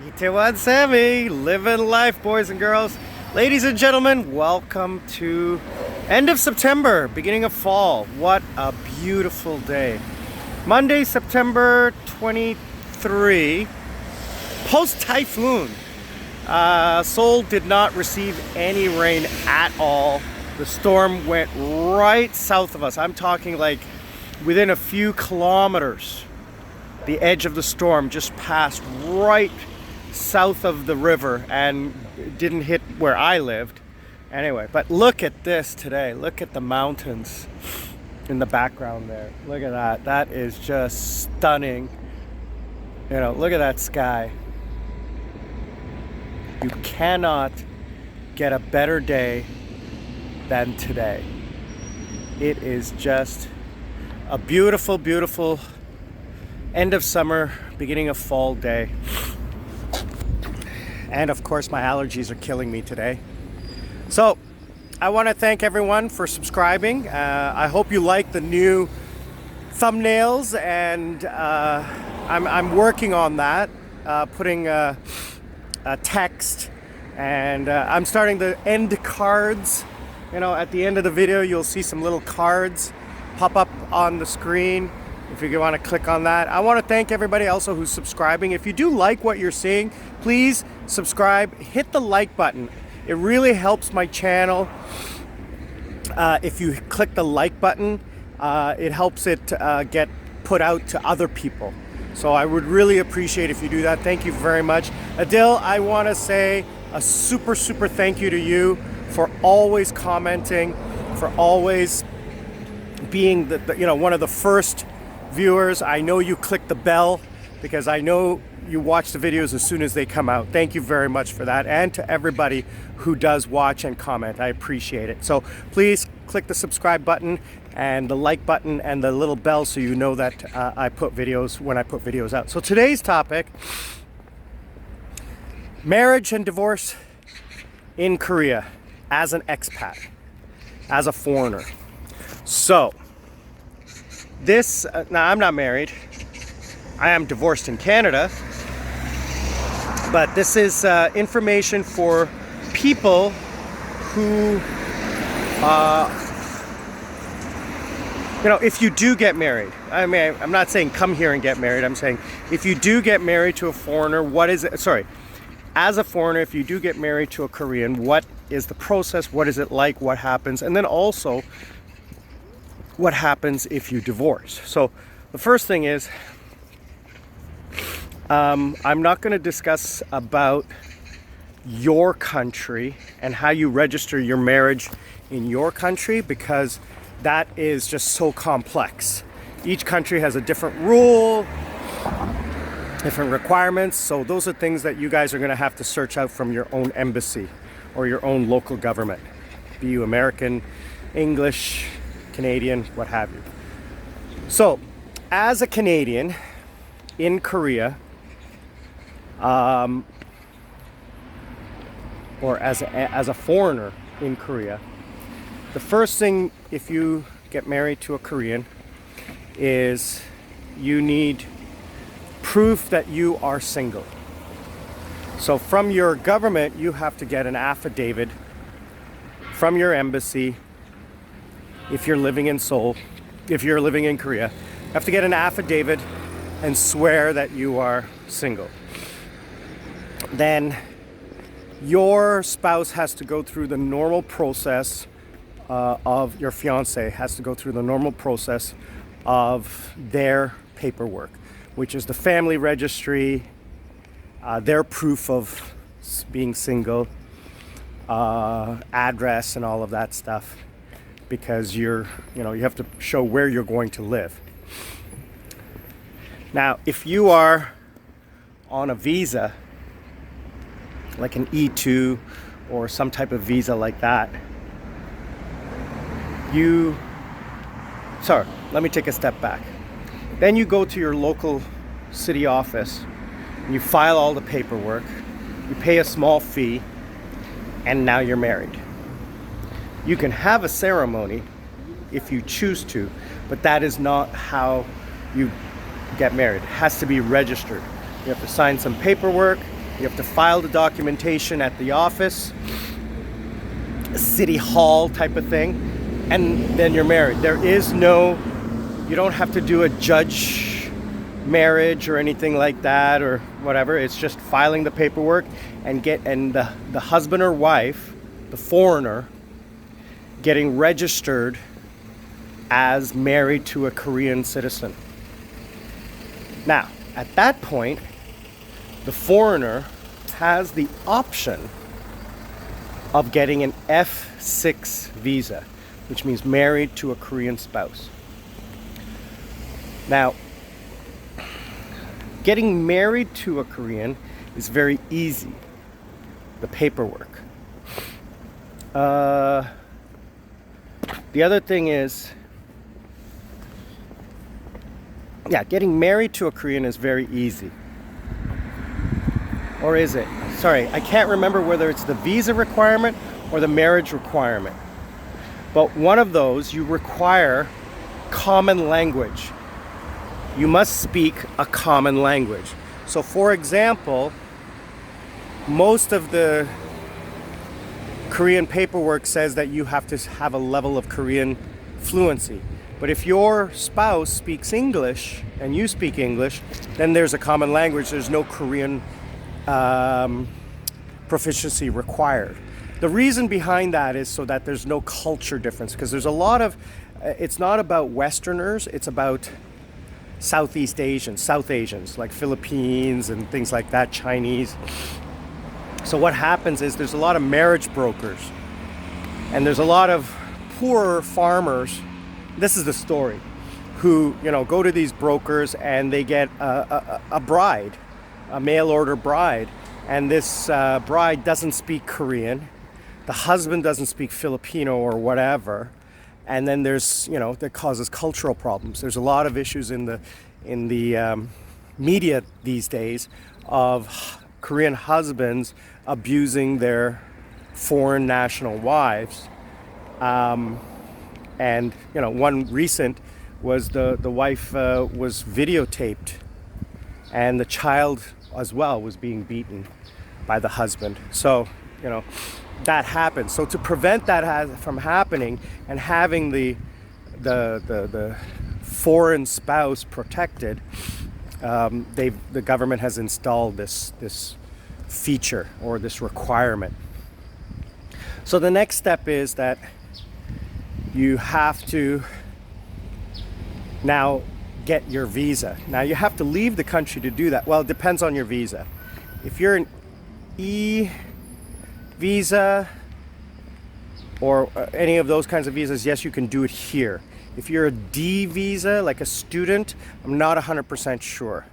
Itewan Sammy, living life, boys and girls. Ladies and gentlemen, welcome to end of September, beginning of fall. What a beautiful day. Monday, September 23, post-typhoon. Seoul did not receive any rain at all. The storm went right south of us. I'm talking like within a few kilometers. The edge of the storm just passed right south of the river and didn't hit where I lived. Anyway, but look at this today. Look at the mountains in the background there. Look at that. That is just stunning. You know, look at that sky. You cannot get a better day than today. It is just a beautiful, beautiful end of summer, beginning of fall day. And of course, my allergies are killing me today. So I want to thank everyone for subscribing. I hope you like the new thumbnails, and I'm working on that, putting a text, and I'm starting to end cards. You know, at the end of the video, you'll see some little cards pop up on the screen if you want to click on that. I want to thank everybody also who's subscribing. If you do like what you're seeing, please subscribe, hit the like button. It really helps my channel. If you click the like button, it helps it get put out to other people. So I would really appreciate if you do that. Thank you very much. Adil, I want to say a super thank you to you for always commenting, for always being the one of the first viewers. I know you click the bell because I know you watch the videos as soon as they come out. Thank you very much for that, and to everybody who does watch and comment. I appreciate it. So please click the subscribe button and the like button and the little bell so you know that I put videos when I put videos out. So today's topic: marriage and divorce in Korea as an expat, as a foreigner. So this, now I'm not married, I am divorced in Canada, but this is information for people who, if you do get married, I mean, I'm not saying come here and get married, I'm saying if you do get married to a foreigner, what is it, sorry, as a foreigner, if you do get married to a Korean, what is the process, what is it like, what happens, and then also what happens if you divorce. So the first thing is, I'm not going to discuss about your country and how you register your marriage in your country, because that is just so complex. Each country has a different rule, different requirements. So those are things that you guys are going to have to search out from your own embassy or your own local government, be you American, English, Canadian, what have you. So as a Canadian in Korea, or as a foreigner in Korea, the first thing if you get married to a Korean is you need proof that you are single. So from your government, you have to get an affidavit from your embassy. If you're living in Seoul, if you're living in Korea, you have to get an affidavit and swear that you are single. Then your spouse has to go through the normal process of your fiance has to go through the normal process of their paperwork, which is the family registry, their proof of being single, address and all of that stuff, because you have to show where you're going to live. Now, if you are on a visa, like an E2 or some type of visa like that, let me take a step back. Then you go to your local city office, and you file all the paperwork, you pay a small fee, and now you're married. You can have a ceremony if you choose to, but that is not how you get married. It has to be registered. You have to sign some paperwork, You have to file the documentation at the office, city hall type of thing, and then you're married. There is no, you don't have to do a judge marriage or anything like that or whatever. It's just filing the paperwork and the husband or wife, the foreigner, getting registered as married to a Korean citizen. Now, at that point, the foreigner has the option of getting an F6 visa, which means married to a Korean spouse. Now, getting married to a Korean is very easy, the paperwork. The other thing is, getting married to a Korean is very easy. Or is it? Sorry, I can't remember whether it's the visa requirement or the marriage requirement. But one of those, you require common language. You must speak a common language. So for example, most of the Korean paperwork says that you have to have a level of Korean fluency. But if your spouse speaks English and you speak English, then there's a common language. There's no Korean proficiency required. The reason behind that is so that there's no culture difference, because there's a lot of, it's not about Westerners, it's about Southeast Asians, South Asians, like Philippines and things like that, Chinese. So what happens is there's a lot of marriage brokers and there's a lot of poor farmers, this is the story, who, you know, go to these brokers and they get a bride, a mail order bride, and this bride doesn't speak Korean, the husband doesn't speak Filipino or whatever, and then there's, you know, that causes cultural problems. There's a lot of issues in the media these days of Korean husbands abusing their foreign national wives, and you know, one recent was the wife was videotaped, and the child as well was being beaten by the husband. So, you know, that happens. So to prevent that from happening and having the foreign spouse protected, the government has installed this feature or this requirement. So the next step is that you have to now get your visa. Now you have to leave the country to do that. Well, it depends on your visa. If you're an E visa or any of those kinds of visas, yes, you can do it here. If you're a D visa, like a student, I'm not 100% sure.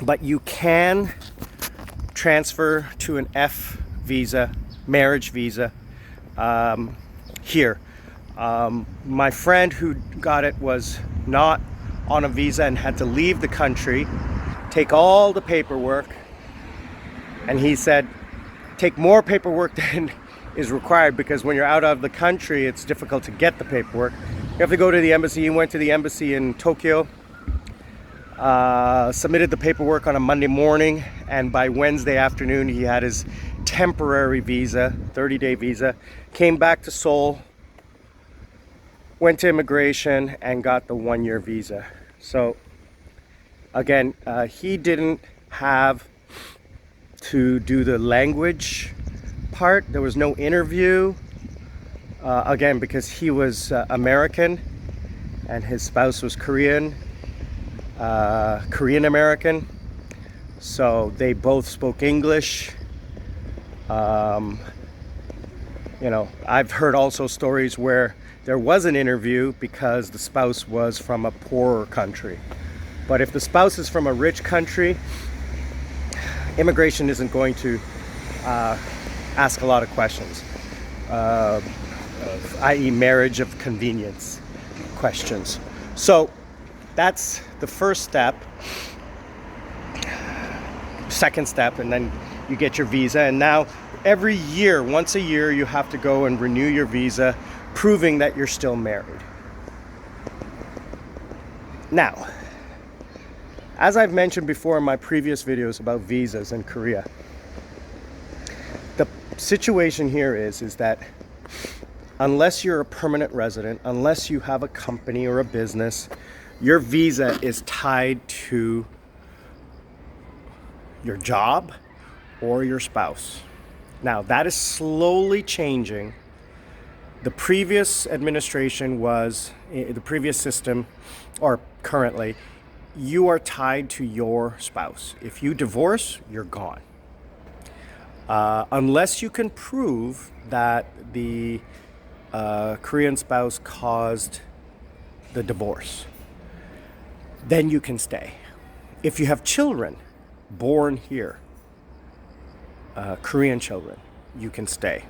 But you can transfer to an F visa, marriage visa, here. My friend who got it was not on a visa and had to leave the country, take all the paperwork, and he said take more paperwork than is required, because when you're out of the country it's difficult to get the paperwork. You have to go to the embassy. He went to the embassy in Tokyo, submitted the paperwork on a Monday morning, and by Wednesday afternoon he had his temporary visa, 30-day visa, came back to Seoul, went to immigration and got the 1-year visa. So again, he didn't have to do the language part. There was no interview, again, because he was American and his spouse was Korean, Korean American. So they both spoke English. You know, I've heard also stories where there was an interview because the spouse was from a poorer country. But if the spouse is from a rich country, immigration isn't going to ask a lot of questions, i.e. marriage of convenience questions. So that's the first step. Second step, and then you get your visa, and now every year, once a year, you have to go and renew your visa, proving that you're still married. Now, As I've mentioned before in my previous videos about visas in Korea, the situation here is that unless you're a permanent resident, unless you have a company or a business, your visa is tied to your job or your spouse. Now, that is slowly changing. The previous administration was, the previous system, or currently, you are tied to your spouse. If you divorce, you're gone. Unless you can prove that the Korean spouse caused the divorce, then you can stay. If you have children born here, Korean children, you can stay.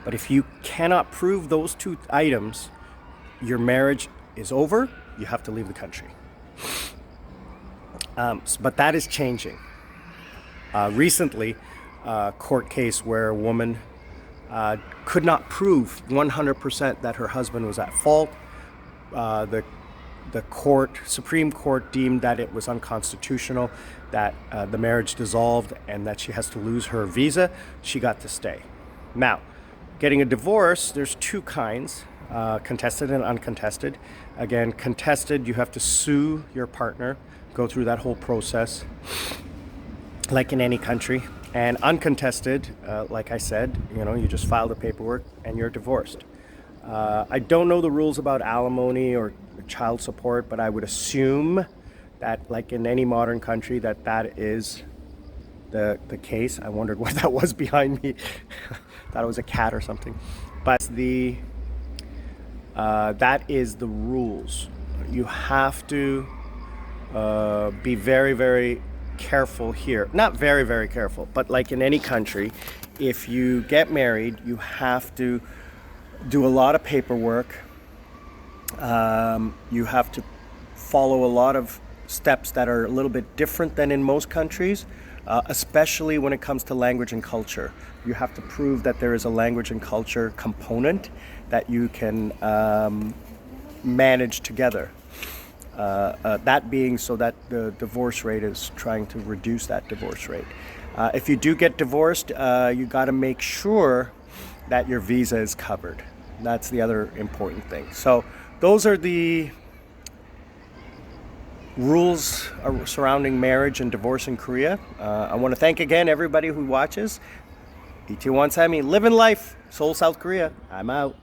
But if you cannot prove those two items, your marriage is over, you have to leave the country. But that is changing. Recently, a court case where a woman could not prove 100% that her husband was at fault. The Supreme Court deemed that it was unconstitutional, that the marriage dissolved, and that she has to lose her visa. She got to stay. Now, getting a divorce, there's two kinds, contested and uncontested. Again, contested, you have to sue your partner, go through that whole process, like in any country. And uncontested, like I said, you just file the paperwork and you're divorced. I don't know the rules about alimony or child support, but I would assume that, like in any modern country, that is the case. I wondered what that was behind me. Thought it was a cat or something. But that is the rules. You have to be very, very careful here. Not very, very careful, but like in any country, if you get married, you have to do a lot of paperwork. You have to follow a lot of steps that are a little bit different than in most countries, especially when it comes to language and culture. You have to prove that there is a language and culture component that you can manage together. That being so that the divorce rate is trying to reduce that divorce rate. If you do get divorced, you got to make sure that your visa is covered. That's the other important thing. So those are the rules surrounding marriage and divorce in Korea. I want to thank again everybody who watches. Itaewon Sammy, living life, Seoul, South Korea. I'm out.